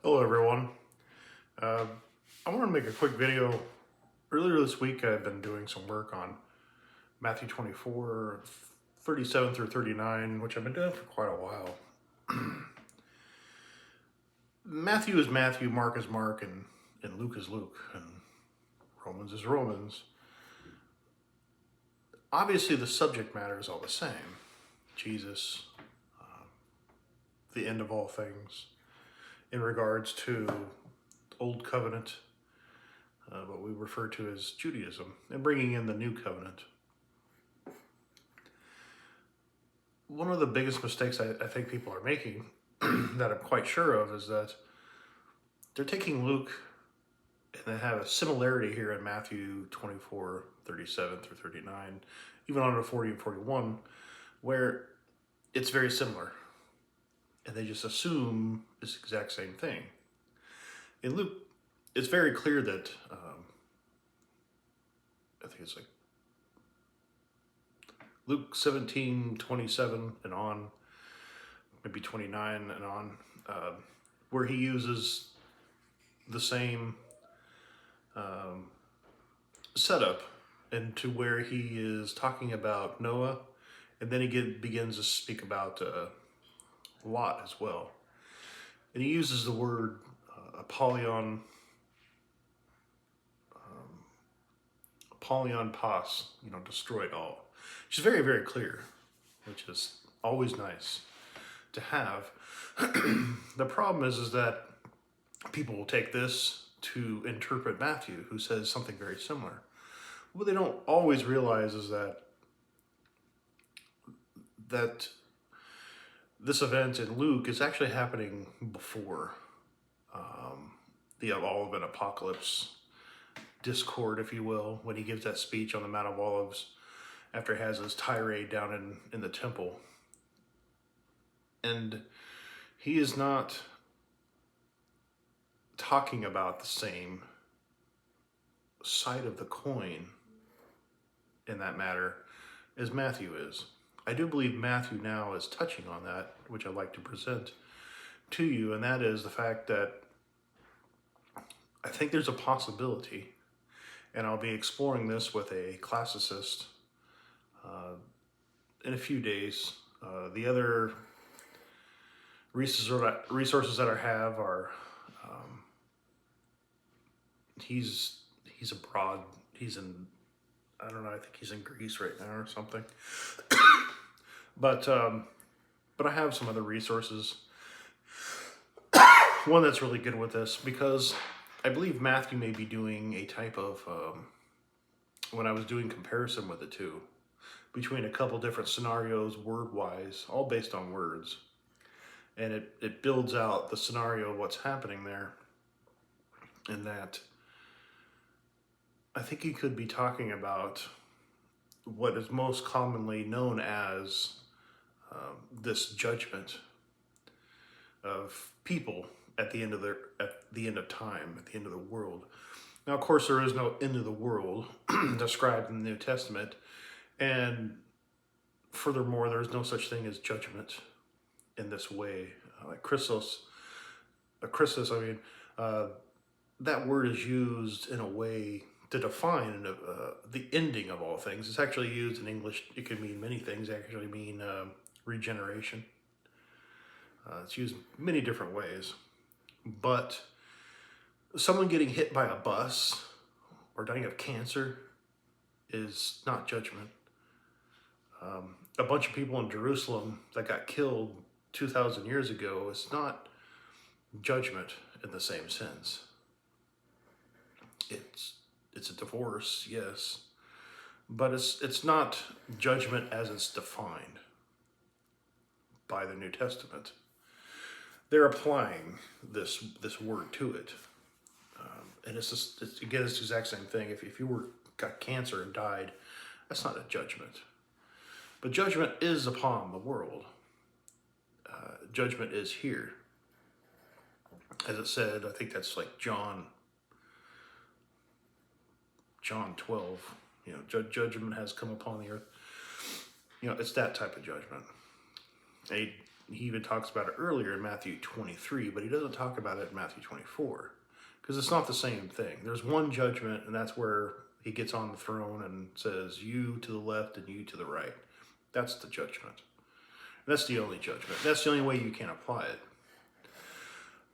Hello everyone. Uh, I want to make a quick video. Earlier this week I've been doing some work on Matthew 24, 37 through 39, which I've been doing for quite a while. Matthew is Matthew, Mark is Mark, and Luke is Luke, and Romans is Romans. Obviously the subject matter is all the same. Jesus, the end of all things, in regards to Old Covenant, what we refer to as Judaism, and bringing in the New Covenant. One of the biggest mistakes I think people are making that I'm quite sure of is that they're taking Luke and they have a similarity here in Matthew 24, 37 through 39, even on to 40 and 41, where it's very similar. And they just assume it's the exact same thing. In Luke, it's very clear that, I think it's like Luke 17:27 and on, maybe 29 and on, where he uses the same setup into where he is talking about Noah, and then he begins to speak about Lot as well. And he uses the word Apollyon, Apollyon Pas, destroyed all. Which is very, very clear, which is always nice to have. The problem is that people will take this to interpret Matthew, who says something very similar. What they don't always realize is that this event in Luke is actually happening before the Olivet Apocalypse discord, if you will, when he gives that speech on the Mount of Olives after he has his tirade down in the temple. And he is not talking about the same side of the coin in that matter as Matthew is. I do believe Matthew now is touching on that, which I'd like to present to you, and that is the fact that I think there's a possibility, and I'll be exploring this with a classicist in a few days. The other resources that I have are he's abroad. He's in, I don't know, I think he's in Greece right now or something. But I have some other resources. One that's really good with this, because I believe Matthew may be doing a type of, when I was doing comparison with the two, between a couple different scenarios word-wise, all based on words. And it builds out the scenario of what's happening there. And that I think he could be talking about what is most commonly known as this judgment of people at the end of time, at the end of the world. Now, of course, there is no end of the world described in the New Testament, and furthermore, there is no such thing as judgment in this way. Like Christos, that word is used in a way to define the ending of all things. It's actually used in English. It could mean many things. It actually mean regeneration. It's used many different ways. But someone getting hit by a bus or dying of cancer is not judgment. A bunch of people in Jerusalem that got killed 2,000 years ago is not judgment in the same sense. It's a divorce, yes, but it's not judgment as it's defined by the New Testament. They're applying this word to it, and it's the exact same thing. If you got cancer and died, that's not a judgment, but judgment is upon the world. Judgment is here, as it said. I think that's like John 12. Judgment has come upon the earth. It's that type of judgment. he even talks about it earlier in Matthew 23, but he doesn't talk about it in Matthew 24 because it's not the same thing. There's one judgment, and that's where he gets on the throne and says, you to the left and you to the right. That's the judgment. That's the only judgment. That's the only way you can apply it.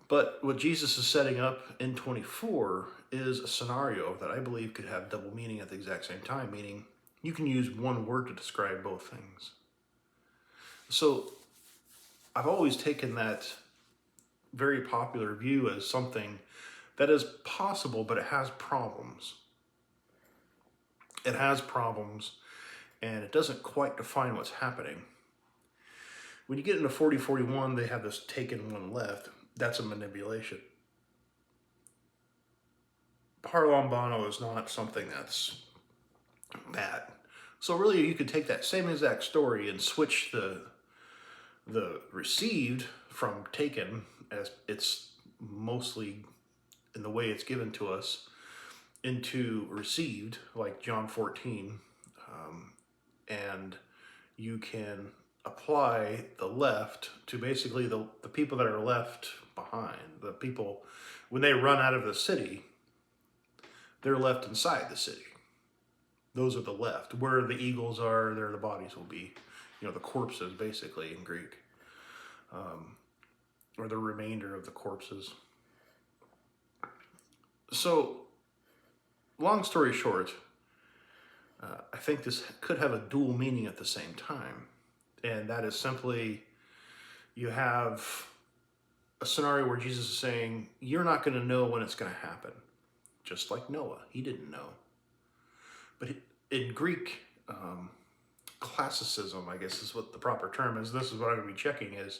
But what Jesus is setting up in 24 is a scenario that I believe could have double meaning at the exact same time, meaning you can use one word to describe both things. So I've always taken that very popular view as something that is possible, but it has problems. It has problems, and it doesn't quite define what's happening. When you get into 40:41, they have this taken one left. That's a manipulation. Paralambano is not something that's bad. So really, you could take that same exact story and switch the received from taken, as it's mostly in the way it's given to us, into received, like John 14, and you can apply the left to basically the people that are left behind. The people, when they run out of the city, they're left inside the city. Those are the left. Where the eagles are, there the bodies will be. You know, the corpses, basically, in Greek. Or the remainder of the corpses. So, long story short, I think this could have a dual meaning at the same time. And that is simply, you have a scenario where Jesus is saying, you're not going to know when it's going to happen. Just like Noah, he didn't know. But in Greek, classicism, I guess is what the proper term is. This is what I'm going to be checking is,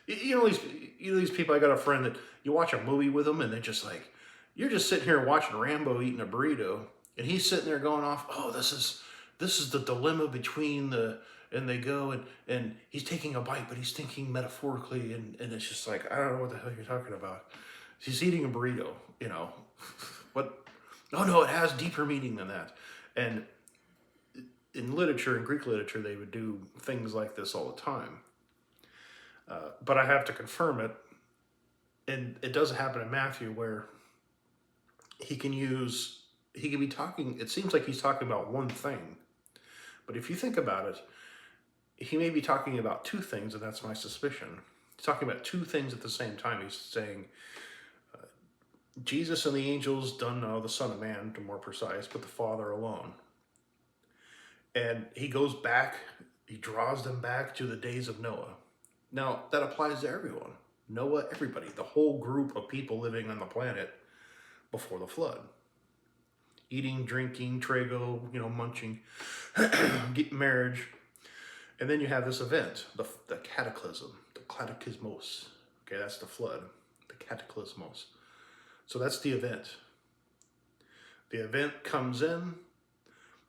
these people, I got a friend that you watch a movie with them and they're just like, you're just sitting here watching Rambo eating a burrito and he's sitting there going off, oh, this is the dilemma between and they go and he's taking a bite, but he's thinking metaphorically and it's just like, I don't know what the hell you're talking about. He's eating a burrito, you know. What? Oh no, it has deeper meaning than that. And in literature, in Greek literature, they would do things like this all the time. But I have to confirm it. And it does happen in Matthew where he can be talking, it seems like he's talking about one thing. But if you think about it, he may be talking about two things, and that's my suspicion. He's talking about two things at the same time. He's saying, Jesus and the angels don't know the Son of Man, to more precise, but the Father alone. And he goes back, he draws them back to the days of Noah. Now, that applies to everyone. Noah, everybody, the whole group of people living on the planet before the flood. Eating, drinking, trago, munching, marriage. And then you have this event, the cataclysm, the cataclysmos. Okay, that's the flood, the cataclysmos. So that's the event. The event comes in,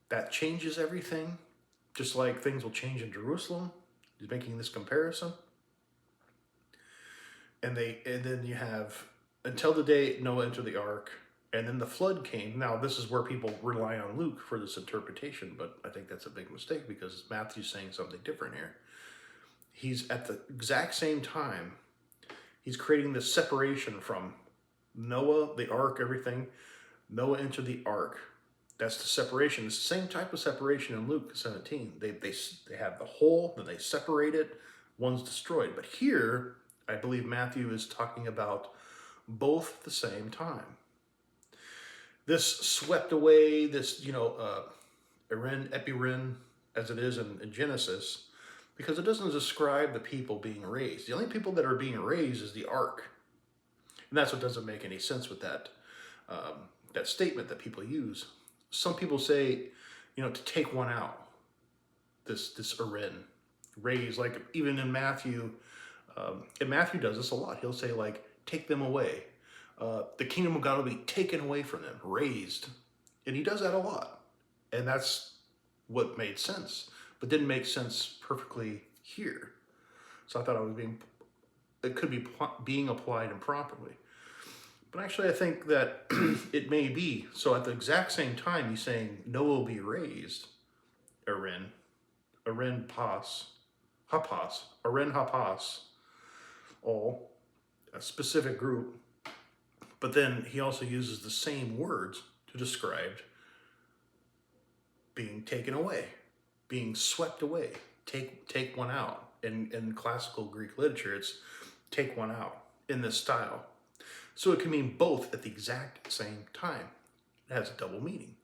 that changes everything, just like things will change in Jerusalem. He's making this comparison. And then you have, until the day Noah entered the ark, and then the flood came. Now, this is where people rely on Luke for this interpretation, but I think that's a big mistake because Matthew's saying something different here. He's at the exact same time, he's creating this separation from Noah, the ark, everything. Noah entered the ark. That's the separation. It's the same type of separation in Luke 17. They have the whole, then they separate it, one's destroyed. But here, I believe Matthew is talking about both at the same time. This swept away, this, epirin, as it is in Genesis, because it doesn't describe the people being raised. The only people that are being raised is the ark. And that's what doesn't make any sense with that statement that people use. Some people say, to take one out, this erin, raise, like even in Matthew, and Matthew does this a lot. He'll say, like, take them away. The kingdom of God will be taken away from them, raised. And he does that a lot. And that's what made sense, but didn't make sense perfectly here. So I thought it could be being applied improperly. But actually, I think that it may be. So at the exact same time, he's saying Noah will be raised, erin pas, Hapas, Aren Hapas, all, a specific group. But then he also uses the same words to describe being taken away, being swept away, take one out. In classical Greek literature, it's take one out in this style. So it can mean both at the exact same time. It has a double meaning.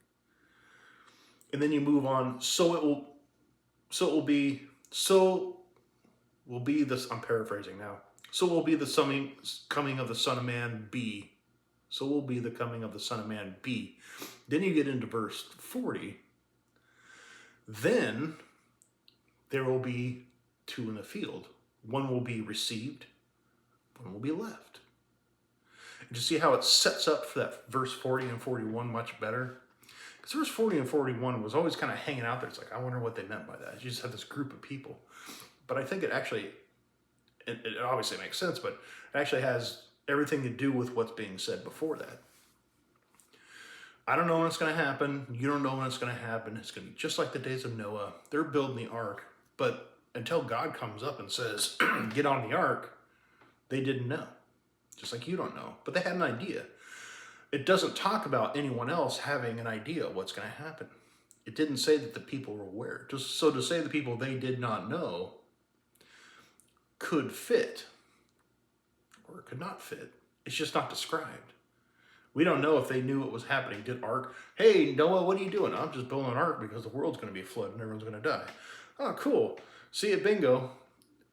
And then you move on. So will be this. I'm paraphrasing now. So will be the coming of the Son of Man be. So will be the coming of the Son of Man be. Then you get into verse 40. Then there will be two in the field. One will be received, one will be left. And you see how it sets up for that verse 40 and 41 much better? Because verse 40 and 41 was always kind of hanging out there. It's like, I wonder what they meant by that. You just have this group of people. But I think it actually, it obviously makes sense, but it actually has everything to do with what's being said before that. I don't know when it's going to happen. You don't know when it's going to happen. It's going to be just like the days of Noah. They're building the ark, but until God comes up and says, get on the ark, they didn't know. Just like you don't know. But they had an idea. It doesn't talk about anyone else having an idea what's going to happen. It didn't say that the people were aware. So to say the people they did not know could fit or could not fit, it's just not described. We don't know if they knew what was happening. Did ark, hey, Noah, what are you doing? I'm just building an ark because the world's going to be flooded and everyone's going to die. Oh, cool. See it, bingo.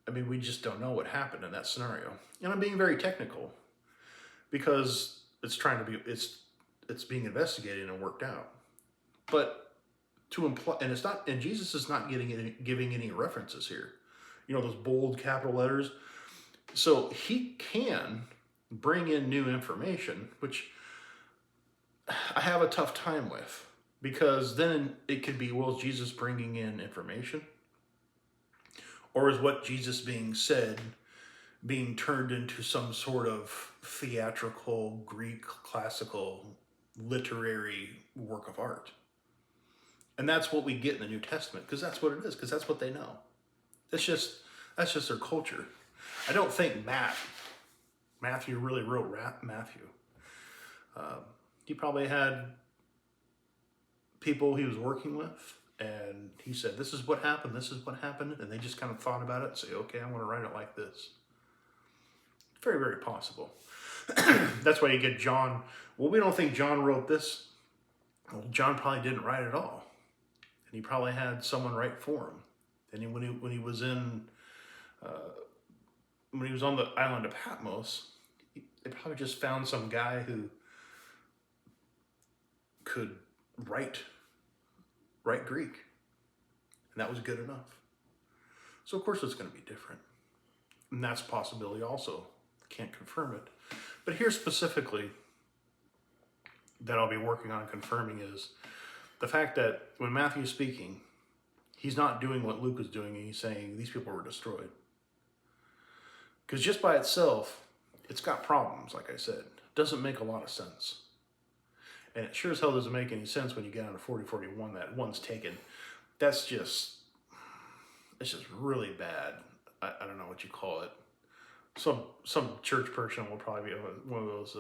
I mean, we just don't know what happened in that scenario. And I'm being very technical because it's being investigated and worked out. But to imply, and it's not, and Jesus is not giving any references here. You know, those bold capital letters. So he can bring in new information, which I have a tough time with, because then it could be, well, is Jesus bringing in information? Or is what Jesus being said being turned into some sort of theatrical, Greek, classical, literary work of art? And that's what we get in the New Testament, because that's what it is, because that's what they know. That's just their culture. I don't think Matthew really wrote Matthew. He probably had people he was working with, and he said, this is what happened, and they just kind of thought about it and say, okay, I want to write it like this. Very, very possible. That's why you get John. Well, we don't think John wrote this. Well, John probably didn't write it all. And he probably had someone write for him. And when he was on the island of Patmos, they probably just found some guy who could write Greek. And that was good enough. So of course it's going to be different. And that's a possibility also. Can't confirm it. But here specifically that I'll be working on confirming is the fact that when Matthew's speaking, he's not doing what Luke is doing, and he's saying these people were destroyed. Because just by itself, it's got problems, like I said. It doesn't make a lot of sense. And it sure as hell doesn't make any sense when you get down to 40-41 that one's taken. It's just really bad. I don't know what you call it. Some church person will probably be one of those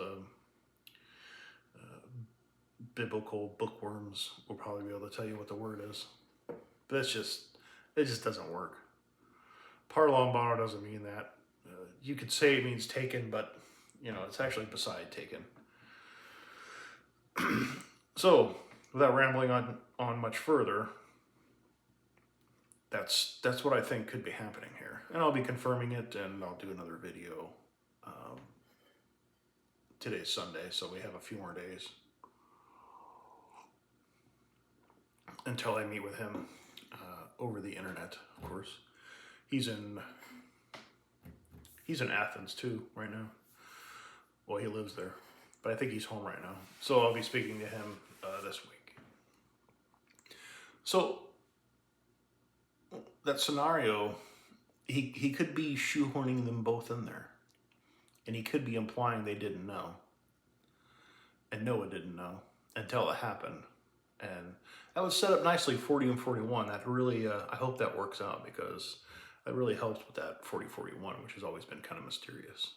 biblical bookworms will probably be able to tell you what the word is. But it just doesn't work. Parlambano doesn't mean that. You could say it means taken, but it's actually beside taken. So, without rambling on much further, that's what I think could be happening here. And I'll be confirming it, and I'll do another video. Today's Sunday, so we have a few more days until I meet with him over the internet, of course. He's in Athens too right now. Well, he lives there, but I think he's home right now. So I'll be speaking to him this week. So that scenario, he could be shoehorning them both in there. And he could be implying they didn't know. And Noah didn't know until it happened. And that was set up nicely, 40 and 41. That really, I hope that works out, because That really helps with that 4041, which has always been kind of mysterious.